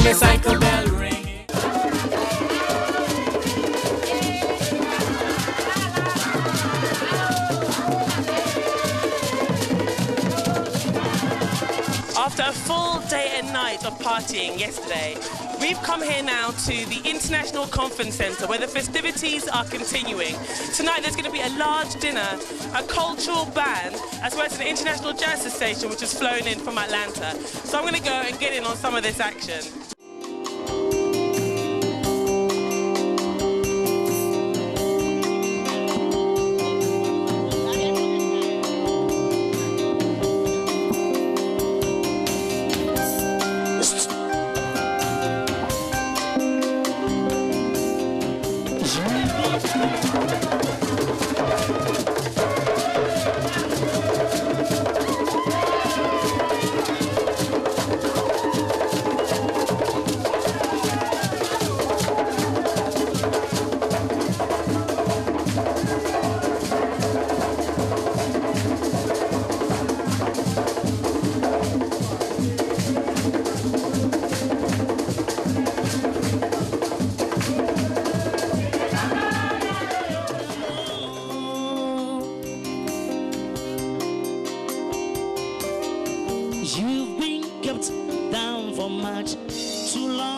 the cycle bell ringing. After a full day and night of partying yesterday, we've come here now to the International Conference Centre where the festivities are continuing. Tonight there's going to be a large dinner, a cultural band, as well as an international jazz station which has flown in from Atlanta. So I'm going to go and get in on some of this action. You've been kept down for much too long.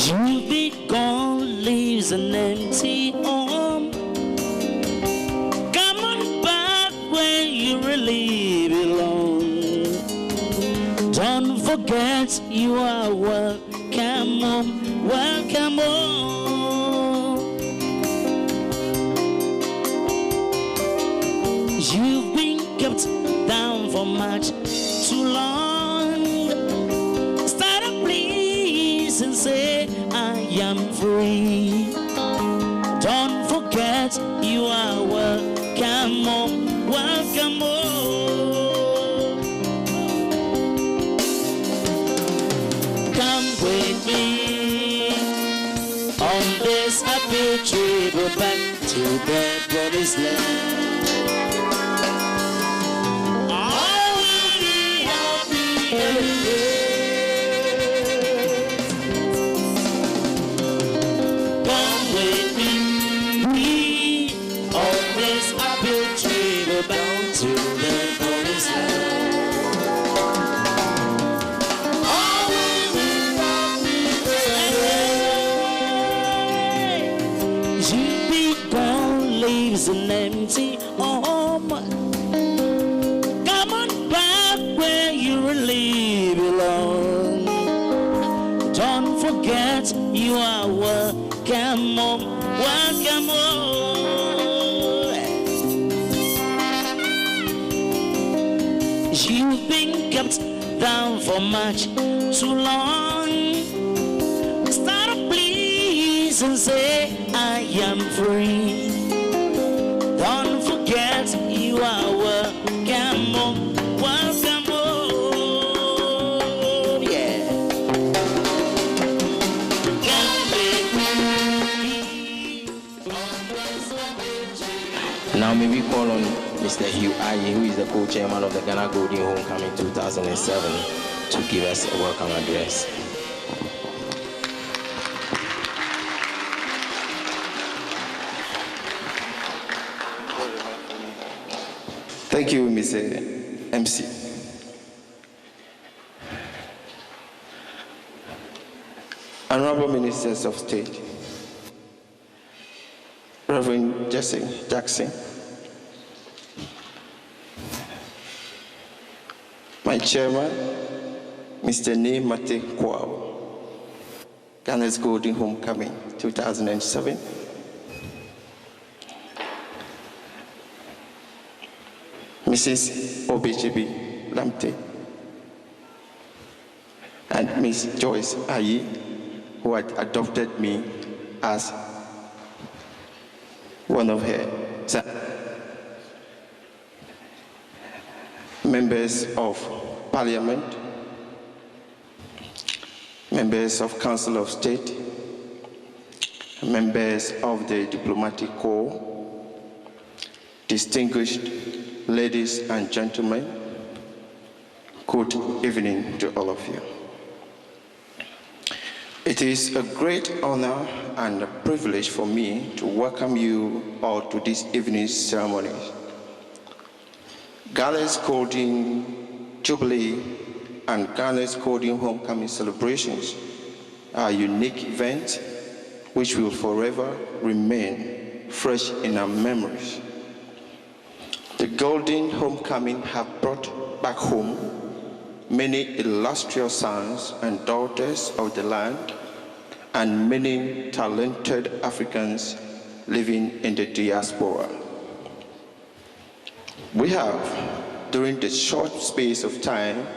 You'll be gone, leaves an empty home. Come on back where you really belong. Don't forget you are welcome home, welcome home. You've been kept down for much too long. Start up please and say I am free. Don't forget you are welcome home, welcome home. Come with me on this happy trip back to the promised land. All will be happy again. To the promised land. All will be happy. You be gone, leaves an empty home. Come on back where you really belong. Don't forget you are welcome home, welcome home. You've been kept down for much too long. Start up please and say I am free. Don't forget you are welcome home, welcome home. Yeah. Now may we call on Mr. Hugh Aryee, who is the co-chairman of the Ghana Golden Homecoming 2007, to give us a welcome address. Thank you, Mr. MC. Honorable Ministers of State, Reverend Jesse Jackson, my chairman, Mr. Mate Kwao, Ghana's Golden Homecoming 2007. Mrs. Obetsebi Lamptey, and Miss Joyce Aryee, who had adopted me as one of her members of Parliament, members of Council of State, members of the Diplomatic Corps, distinguished ladies and gentlemen, good evening to all of you. It is a great honor and a privilege for me to welcome you all to this evening's ceremony. Ghana's Golden Jubilee and Ghana's Golden Homecoming celebrations are unique events which will forever remain fresh in our memories. The Golden Homecoming have brought back home many illustrious sons and daughters of the land and many talented Africans living in the diaspora. We have, during the short space of time,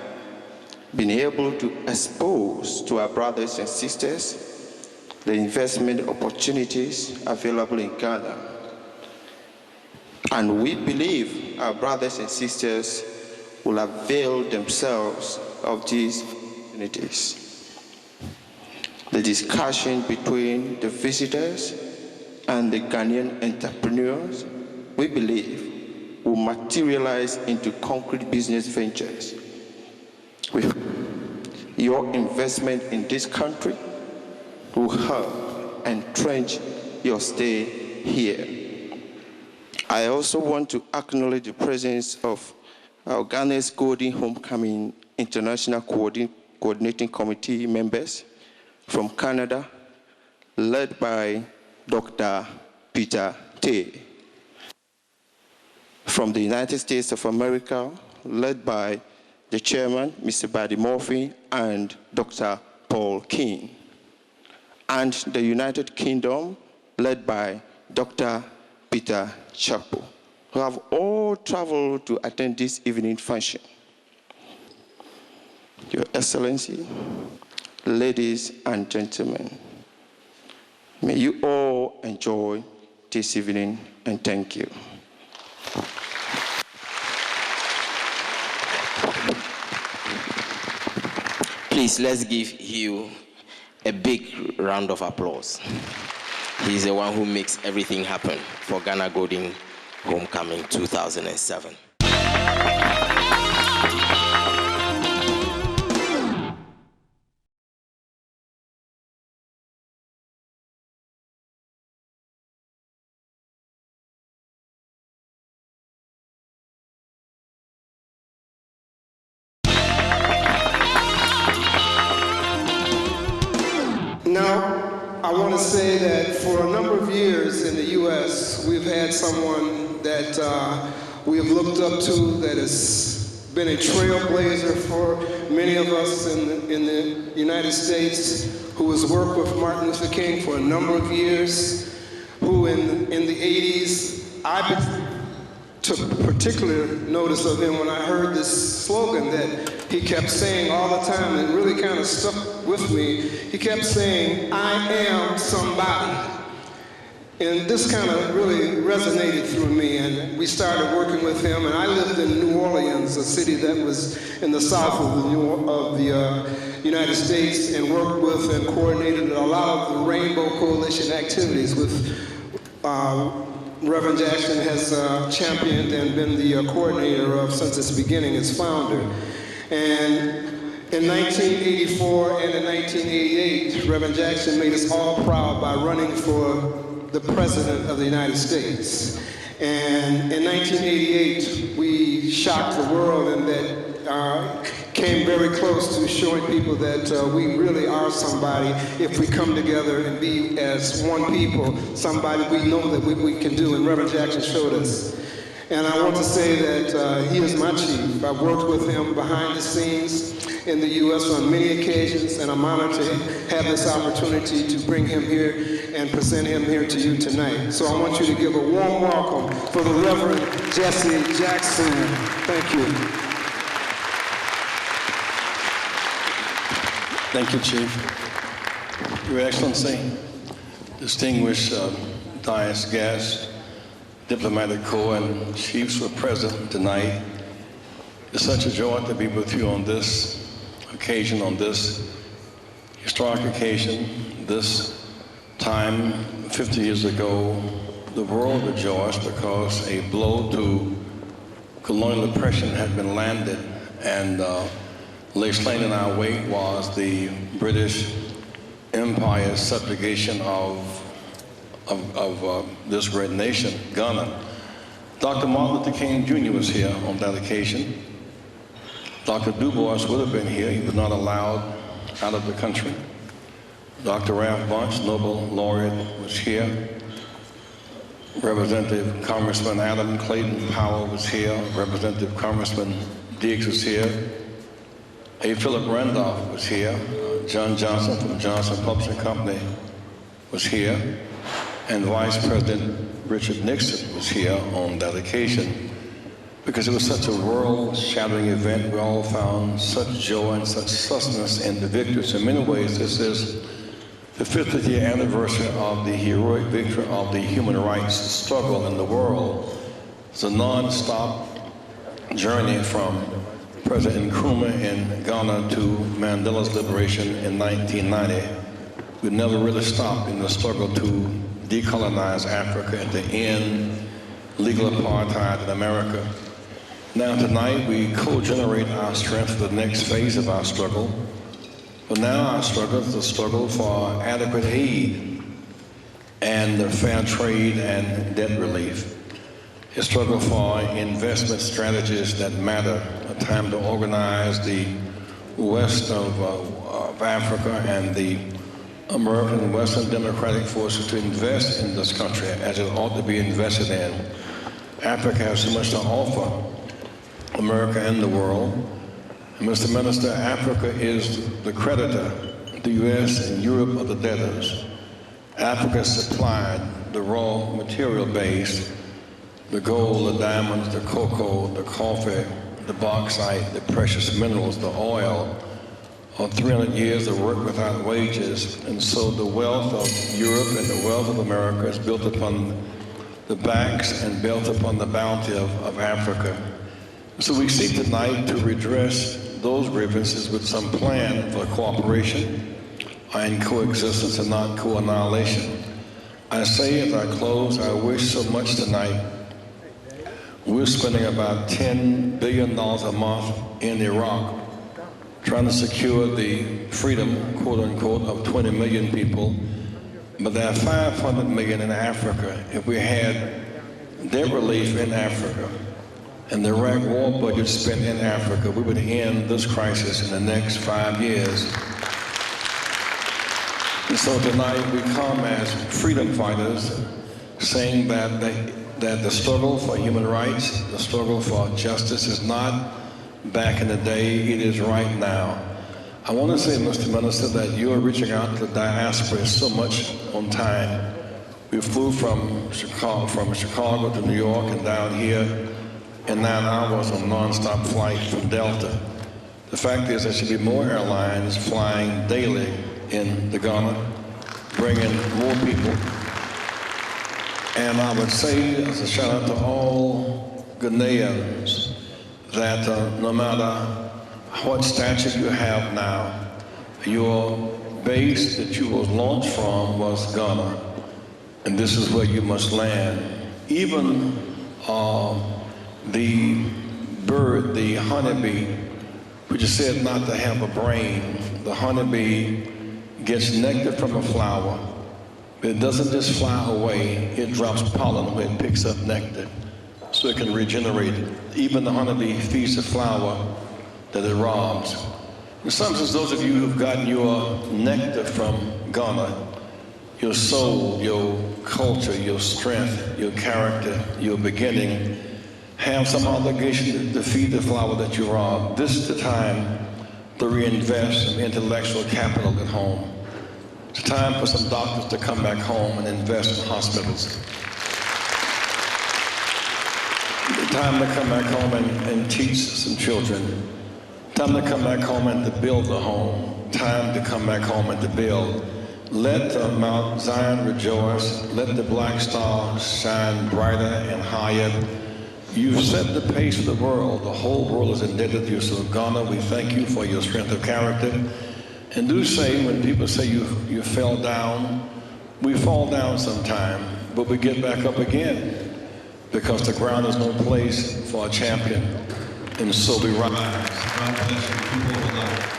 been able to expose to our brothers and sisters the investment opportunities available in Ghana. And we believe our brothers and sisters will avail themselves of these opportunities. The discussion between the visitors and the Ghanaian entrepreneurs, we believe, will materialize into concrete business ventures. With your investment in this country will help entrench your stay here. I also want to acknowledge the presence of our Ghana's Golden Homecoming International Coordinating Committee members from Canada, led by Dr. Peter Tay. From the United States of America, led by the chairman, Mr. Buddy Murphy, and Dr. Paul King. And the United Kingdom, led by Dr. Peter Chapo, who have all traveled to attend this evening function. Your Excellency, ladies and gentlemen, may you all enjoy this evening, and thank you. Please, let's give Hugh a big round of applause. He's the one who makes everything happen for Ghana Golden Homecoming 2007. Now, I want to say that for a number of years in the U.S., we've had someone that we have looked up to that has been a trailblazer for many of us in the United States, who has worked with Martin Luther King for a number of years, who in the 80s, I took particular notice of him when I heard this slogan that he kept saying all the time, and really kind of stuck with me. He kept saying, "I am somebody." And this kind of really resonated through me, and we started working with him. And I lived in New Orleans, a city that was in the south of the United States, and worked with and coordinated a lot of the Rainbow Coalition activities with Reverend Jackson has championed and been the coordinator of since its beginning, its founder. And in 1984 and in 1988, Reverend Jackson made us all proud by running for the President of the United States. And in 1988, we shocked the world, and that came very close to showing people that we really are somebody if we come together and be as one people, somebody we know that we can do, and Reverend Jackson showed us. And I want to say that he is my chief. I've worked with him behind the scenes in the U.S. on many occasions, and I'm honored to have this opportunity to bring him here and present him here to you tonight. So I want you to give a warm welcome for the Reverend Jesse Jackson. Thank you. Thank you, Chief. Your Excellency, distinguished Dias guests, diplomatic corps, and chiefs who are present tonight. It's such a joy to be with you on this occasion, on this historic occasion. This time, 50 years ago, the world rejoiced because a blow to colonial oppression had been landed, and lay slain in our wake was the British Empire's subjugation of this great nation, Ghana. Dr. Martin Luther King Jr. was here on that occasion. Dr. Du Bois would have been here. He was not allowed out of the country. Dr. Ralph Bunche, Nobel laureate, was here. Representative Congressman Adam Clayton Powell was here. Representative Congressman Diggs was here. A. Philip Randolph was here. John Johnson from Johnson Publishing Company was here. And Vice President Richard Nixon was here on that occasion. Because it was such a world-shattering event, we all found such joy and such sustenance in the victories. In many ways, this is the 50th year anniversary of the heroic victory of the human rights struggle in the world. It's a non-stop journey from President Nkrumah in Ghana to Mandela's liberation in 1990, we never really stopped in the struggle to decolonize Africa and to end legal apartheid in America. Now tonight we co-generate our strength for the next phase of our struggle. But now our struggle is the struggle for adequate aid and fair trade and debt relief. A struggle for investment strategies that matter, a time to organize the west of Africa and the American Western democratic forces to invest in this country as it ought to be invested in. Africa has so much to offer America and the world. And Mr. Minister, Africa is the creditor. The U.S. and Europe are the debtors. Africa supplied the raw material base, the gold, the diamonds, the cocoa, the coffee, the bauxite, the precious minerals, the oil, of 300 years of work without wages. And so the wealth of Europe and the wealth of America is built upon the backs and built upon the bounty of Africa. So we seek tonight to redress those grievances with some plan for cooperation and coexistence and not co-annihilation. I say as I close, I wish so much tonight. We're spending about $10 billion a month in Iraq trying to secure the freedom, quote unquote, of 20 million people. But there are 500 million in Africa. If we had debt relief in Africa and the Iraq war budget spent in Africa, we would end this crisis in the next 5 years. And so tonight we come as freedom fighters saying that the struggle for human rights, the struggle for justice is not back in the day, it is right now. I want to say, Mr. Minister, that you are reaching out to the diaspora so much on time. We flew from Chicago to New York and down here in 9 hours on a non-stop flight from Delta. The fact is there should be more airlines flying daily in Ghana, bringing more people. And I would say, as a shout out to all Ghanaians, that no matter what stature you have now, your base that you was launched from was Ghana, and this is where you must land. Even the bird, the honeybee, which is said not to have a brain, the honeybee gets nectar from a flower, but it doesn't just fly away, it drops pollen when it picks up nectar, so it can regenerate it. Even the honeybee feeds the flower that it robs. In some sense, those of you who've gotten your nectar from Ghana, your soul, your culture, your strength, your character, your beginning, have some obligation to feed the flower that you robbed. This is the time to reinvest some intellectual capital at home. It's time for some doctors to come back home and invest in hospitals. Time to come back home and teach some children. Time to come back home and to build a home. Time to come back home and to build. Let Mount Zion rejoice. Let the black stars shine brighter and higher. You've set the pace for the world. The whole world is indebted to you. So Ghana, we thank you for your strength of character. And do say, when people say you fell down, we fall down sometime, but we get back up again. Because the ground is no place for a champion, and so we rise. God bless you, people of life.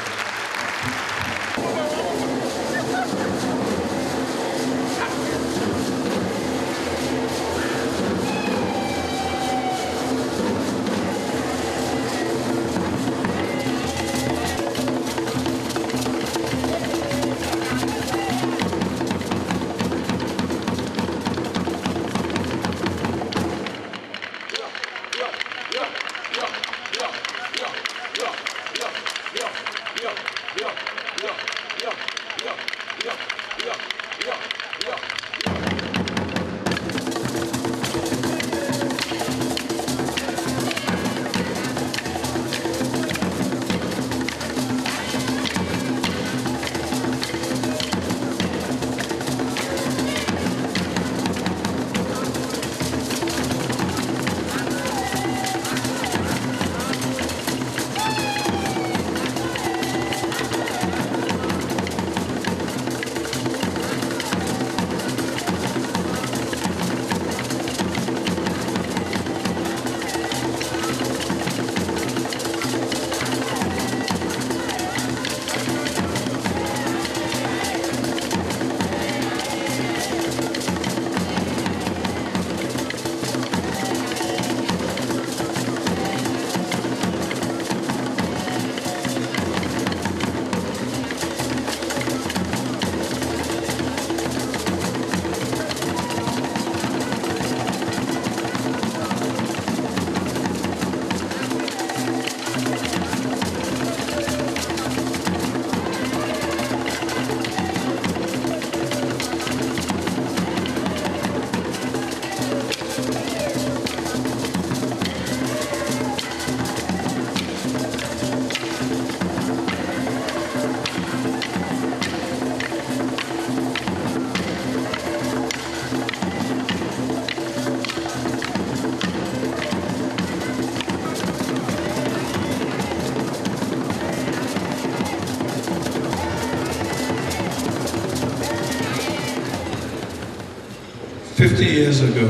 50 years ago,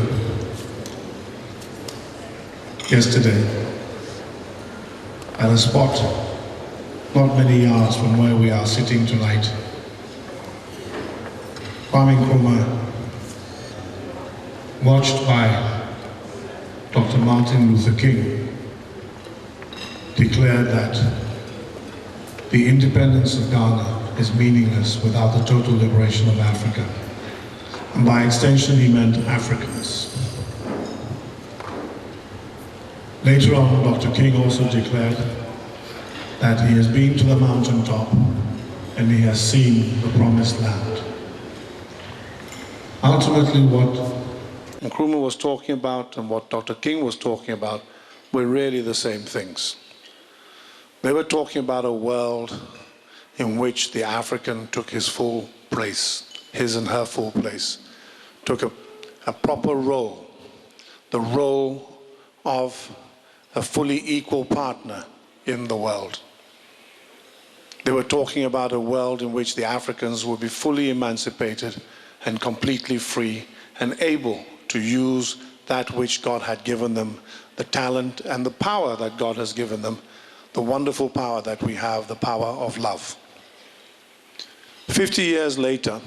yesterday, at a spot not many yards from where we are sitting tonight, Kwame Nkrumah, watched by Dr. Martin Luther King, declared that the independence of Ghana is meaningless without the total liberation of Africa. And by extension, he meant Africans. Later on, Dr. King also declared that he has been to the mountaintop and he has seen the promised land. Ultimately, what Nkrumah was talking about and what Dr. King was talking about were really the same things. They were talking about a world in which the African took his full place, his and her full place, took a proper role, the role of a fully equal partner in the world. They were talking about a world in which the Africans would be fully emancipated and completely free and able to use that which God had given them, the talent and the power that God has given them, the wonderful power that we have, the power of love. 50 years later,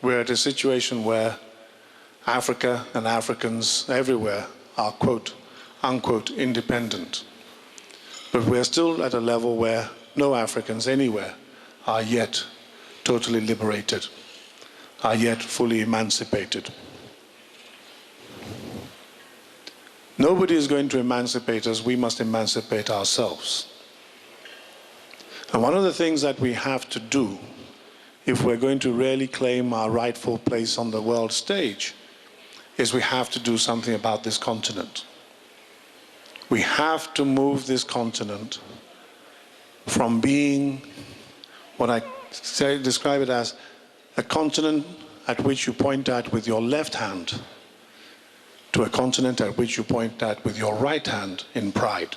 we're at a situation where Africa and Africans everywhere are, quote, unquote, independent. But we're still at a level where no Africans anywhere are yet totally liberated, are yet fully emancipated. Nobody is going to emancipate us, we must emancipate ourselves. And one of the things that we have to do, if we're going to really claim our rightful place on the world stage, is we have to do something about this continent. We have to move this continent from being what I describe it as a continent at which you point at with your left hand to a continent at which you point at with your right hand in pride.